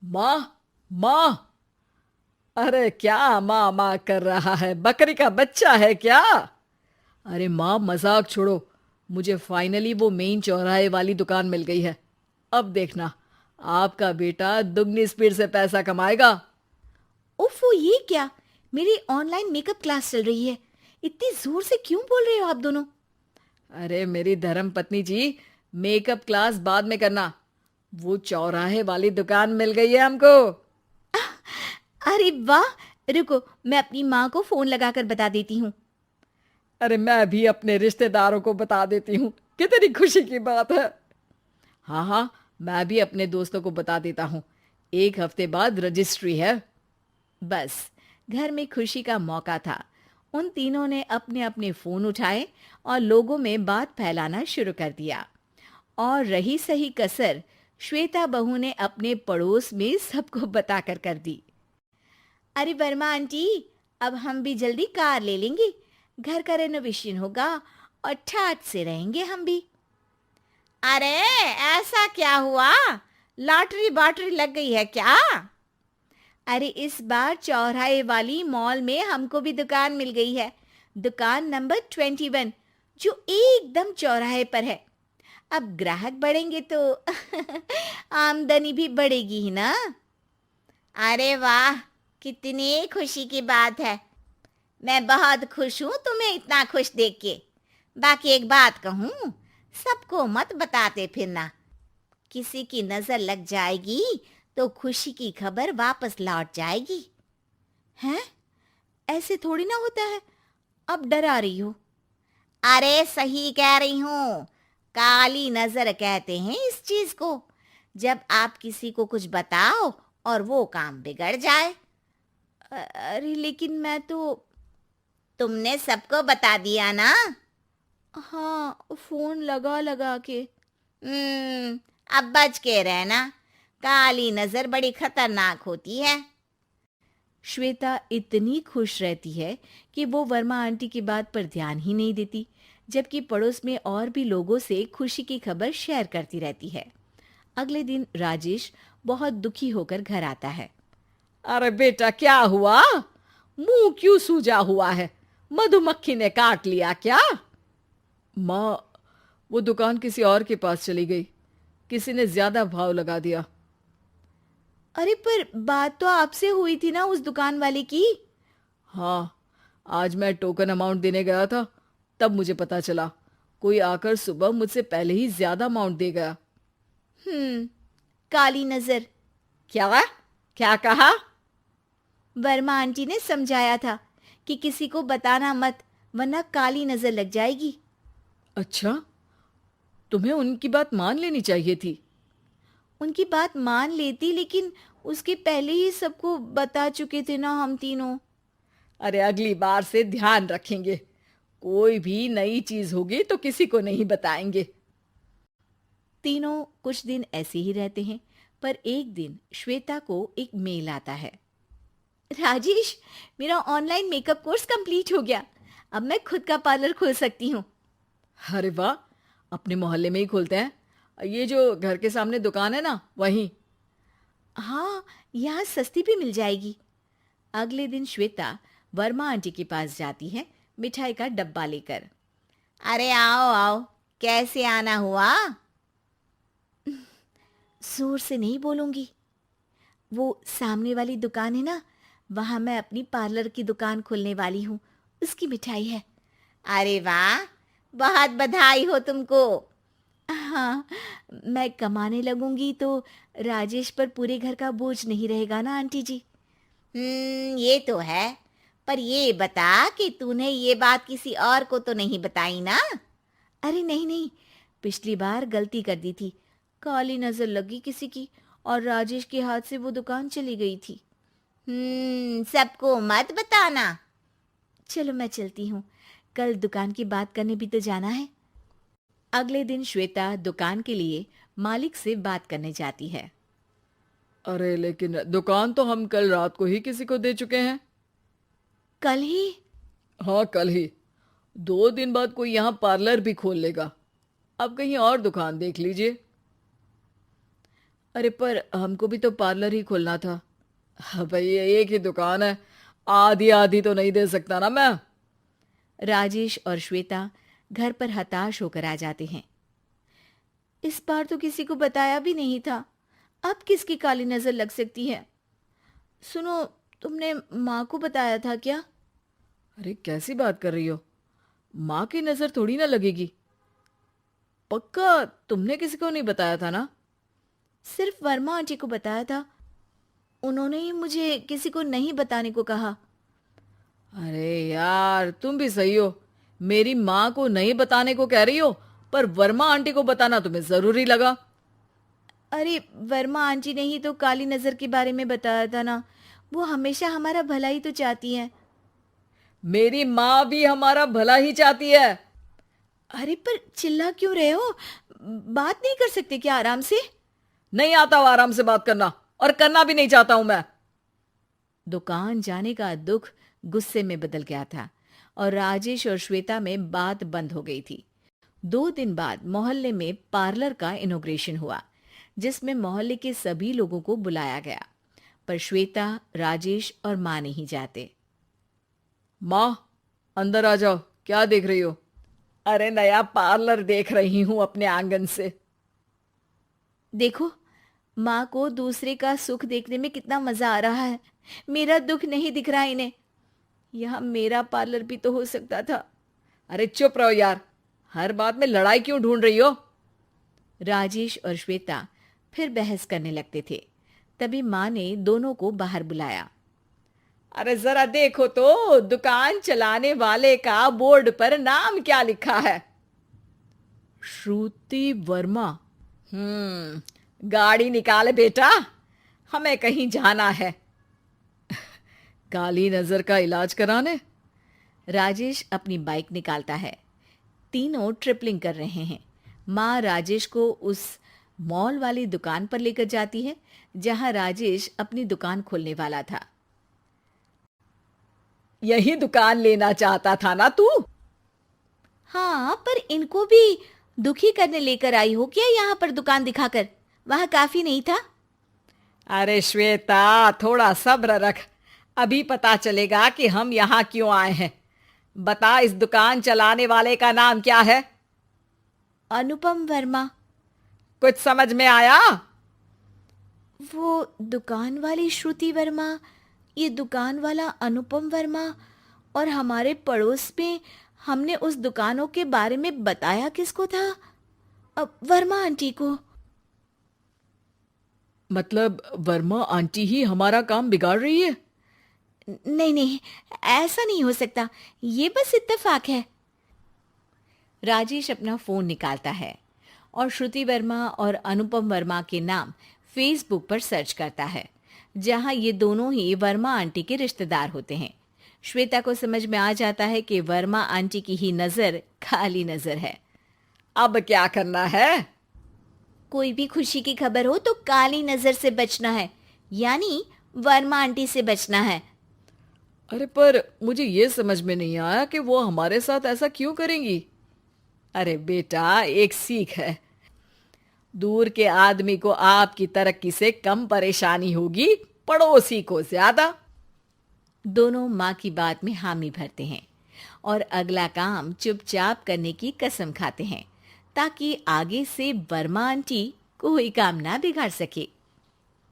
माँ, माँ। अरे क्या माँ माँ कर रहा है? बकरी का बच्चा है क्या? अरे माँ, मजाक छोड़ो। मुझे फाइनली वो मेन चौराहे वाली दुकान मिल गई है। अब देखना, आपका बेटा दुगनी स्पीड से पैसा कमाएगा। ओफो, ये क्या? मेरी ऑनलाइन मेकअप क्लास चल रही है। इतनी जोर से क्यों बोल रहे हो आप दोनों? अरे मेरी धर्म पत्नी जी, मेकअप क्लास बाद में करना। वो चौराहे वाली दुकान मिल गई है हमको। अरे वाह! रुको, मैं अपनी माँ को फोन लगाकर बता देती हूँ। अरे मैं भी अपने रिश्तेदारों को बता देती हूँ। कितनी खुशी की बात है। हाँ हाँ, मैं भी अपने दोस्तों को बता देता हूँ। 1 हफ्ते बाद रजिस्ट्री है। बस, घर में खुशी का मौका था। उन तीनों ने अपने अपने फोन उठाए और लोगों में बात फैलाना शुरू कर दिया। और रही सही कसर, श्वेता बहू ने अपने पड़ोस में सबको बताकर कर दी। अरे वर्मा आंटी, अब हम भी जल्दी कार ले लेंगे। घर का रेनोवेशन होगा और ठाट से रहेंगे हम भी। अरे, ऐसा क्या हुआ? लॉटरी बाटरी लग गई है क्या? अरे, इस बार चौराहे वाली मॉल में हमको भी दुकान मिल गई है। दुकान नंबर 21, जो एकदम चौराहे पर है। अब ग्राहक बढ़ेंगे तो आमदनी भी बढ़ेगी ही ना। अरे वाह, कितनी खुशी की बात है। मैं बहुत खुश हूँ तुम्हें इतना खुश देख के। बाकी एक बात कहूँ, सबको मत बताते फिरना। किसी की नजर लग जाएगी तो खुशी की खबर वापस लौट जाएगी। हैं? ऐसे थोड़ी ना होता है। अब डरा रही हो? अरे सही कह रही हूँ। काली नजर कहते हैं इस चीज को, जब आप किसी को कुछ बताओ और वो काम बिगड़ जाए। अरे लेकिन मैं तो। तुमने सबको बता दिया ना? हाँ, फोन लगा लगा के। अब बच के रहना। काली नजर बड़ी खतरनाक होती है। श्वेता इतनी खुश रहती है कि वो वर्मा आंटी की बात पर ध्यान ही नहीं देती, जबकि पड़ोस में और भी लोगों से खुशी की खबर शेयर करती रहती है। अगले दिन राजेश बहुत दुखी होकर घर आता है। अरे बेटा, क्या हुआ? मुंह क्यों सूजा हुआ है? मधुमक्खी ने काट लिया क्या? माँ, वो दुकान किसी और के पास चली गई। किसी ने ज्यादा भाव लगा दिया। अरे पर बात तो आपसे हुई थी ना उस दुकान वाले की। हाँ, आज मैं टोकन अमाउंट देने गया था, तब मुझे पता चला। कोई आकर सुबह मुझसे पहले ही ज्यादा अमाउंट दे गया। हम्म, काली नजर। क्या? क्या कहा? वर्मा आंटी ने समझाया था कि किसी को बताना मत, वरना काली नजर लग जाएगी। अच्छा, तुम्हें उनकी बात मान लेनी चाहिए थी। उनकी बात मान लेती, लेकिन उसके पहले ही सबको बता चुके थे ना हम तीनों। अरे अगली बार से ध्यान रखेंगे। कोई भी नई चीज होगी तो किसी को नहीं बताएंगे। तीनों कुछ दिन ऐसे ही रहते हैं, पर एक दिन श्वेता को एक मेल आता है। राजेश, मेरा ऑनलाइन मेकअप कोर्स कंप्लीट हो गया। अब मैं खुद का पार्लर खोल सकती हूँ। अरे वाह, अपने मोहल्ले में ही खोलते हैं। ये जो घर के सामने दुकान है ना, वहीं। हाँ, यहाँ सस्ती भी मिल जाएगी। अगले दिन श्वेता वर्मा आंटी के पास जाती है, मिठाई का डब्बा लेकर। अरे आओ आओ, कैसे आना हुआ? जोर से नहीं बोलूंगी। वो सामने वाली दुकान है ना, वहां मैं अपनी पार्लर की दुकान खोलने वाली हूँ। उसकी मिठाई है। अरे वाह, बहुत बधाई हो तुमको। हाँ, मैं कमाने लगूंगी तो राजेश पर पूरे घर का बोझ नहीं रहेगा ना आंटी जी। ये तो है। पर ये बता कि तूने ये बात किसी और को तो नहीं बताई ना? अरे नहीं नहीं, पिछली बार गलती कर दी थी। काली नजर लगी किसी की और राजेश के हाथ से वो दुकान चली गई थी। सबको मत बताना। चलो मैं चलती हूँ, कल दुकान की बात करने भी तो जाना है। अगले दिन श्वेता दुकान के लिए मालिक से बात करने जाती है। अरे लेकिन दुकान तो हम कल रात को ही किसी को दे चुके हैं। कल ही? हाँ, कल ही। 2 दिन बाद कोई यहाँ पार्लर भी खोल लेगा। अब कहीं और दुकान देख लीजिए। अरे पर हमको भी तो पार्लर ही खोलना था। हाँ भाई, ये एक ही दुकान है, आधी आधी तो नहीं दे सकता ना मैं। राजेश और श्वेता घर पर हताश होकर आ जाते हैं। इस बार तो किसी को बताया भी नहीं था, अब किसकी काली नजर लग सकती है। सुनो, तुमने माँ को बताया था क्या? अरे कैसी बात कर रही हो, माँ की नजर थोड़ी ना लगेगी। पक्का तुमने किसी को नहीं बताया था ना? सिर्फ वर्मा आंटी को बताया था, उन्होंने ही मुझे किसी को नहीं बताने को कहा। अरे यार, तुम भी सही हो। मेरी माँ को नहीं बताने को कह रही हो, पर वर्मा आंटी को बताना तुम्हें जरूरी लगा। अरे वर्मा आंटी ने ही तो काली नजर के बारे में बताया था ना, वो हमेशा हमारा भला ही तो चाहती हैं। मेरी माँ भी हमारा भला ही चाहती है। अरे पर चिल्ला क्यों रहे हो? बात नहीं कर सकते क्या आराम से? नहीं आता वो आराम से बात करना, और करना भी नहीं चाहता हूं मैं। दुकान जाने का दुख गुस्से में बदल गया था और राजेश और श्वेता में बात बंद हो गई थी। 2 दिन बाद मोहल्ले में पार्लर का इनॉग्रेशन हुआ, जिसमें मोहल्ले के सभी लोगों को बुलाया गया, पर श्वेता, राजेश और माँ नहीं जाते। माँ, अंदर आ जाओ, क्या देख रही हो? अरे नया पार्लर देख रही हूं अपने आंगन से। देखो, माँ को दूसरे का सुख देखने में कितना मजा आ रहा है, मेरा दुख नहीं दिख रहा इन्हें। यह मेरा पार्लर भी तो हो सकता था। अरे चुप रहो यार, हर बात में लड़ाई क्यों ढूंढ रही हो? राजेश और श्वेता फिर बहस करने लगते थे। तभी माँ ने दोनों को बाहर बुलाया। अरे जरा देखो तो, दुकान चलाने वाले का बोर्ड पर नाम क्या लिखा है? श्रुति वर्मा। गाड़ी निकाले बेटा, हमें कहीं जाना है। काली नजर का इलाज कराने? राजेश अपनी बाइक निकालता है। तीनों ट्रिपलिंग कर रहे हैं। माँ राजेश को उस मॉल वाली दुकान पर लेकर जाती है जहां राजेश अपनी दुकान खोलने वाला था। यही दुकान लेना चाहता था ना तू? हाँ, पर इनको भी दुखी करने लेकर आई हो क्या यहाँ पर दुकान दिखाकर? वहाँ काफी नहीं था? अरे श्वेता, थोड़ा सब्र रख, अभी पता चलेगा कि हम यहाँ क्यों आए हैं। बता, इस दुकान चलाने वाले का नाम क्या है? अनुपम वर्मा। कुछ समझ में आया? वो दुकान वाली श्रुति वर्मा, ये दुकान वाला अनुपम वर्मा, और हमारे पड़ोस में हमने उस दुकानों के बारे में बताया किसको था? अब वर्मा आंटी को। मतलब वर्मा आंटी ही हमारा काम बिगाड़ रही है? नहीं नहीं, ऐसा नहीं हो सकता, ये बस इत्तेफाक है। राजेश अपना फोन निकालता है और श्रुति वर्मा और अनुपम वर्मा के नाम फेसबुक पर सर्च करता है, जहां ये दोनों ही वर्मा आंटी के रिश्तेदार होते हैं। श्वेता को समझ में आ जाता है कि वर्मा आंटी की ही नजर काली नजर है। अब क्या करना है? कोई भी खुशी की खबर हो तो काली नजर से बचना है, यानी वर्मा आंटी से बचना है। अरे पर मुझे ये समझ में नहीं आया कि वो हमारे साथ ऐसा क्यों करेंगी। अरे बेटा, एक सीख है, दूर के आदमी को आपकी तरक्की से कम परेशानी होगी, पड़ोसी को ज्यादा। दोनों माँ की बात में हामी भरते हैं और अगला काम चुपचाप करने की कसम खाते हैं, ताकि आगे से वर्मा आंटी कोई काम ना बिगाड़ सके।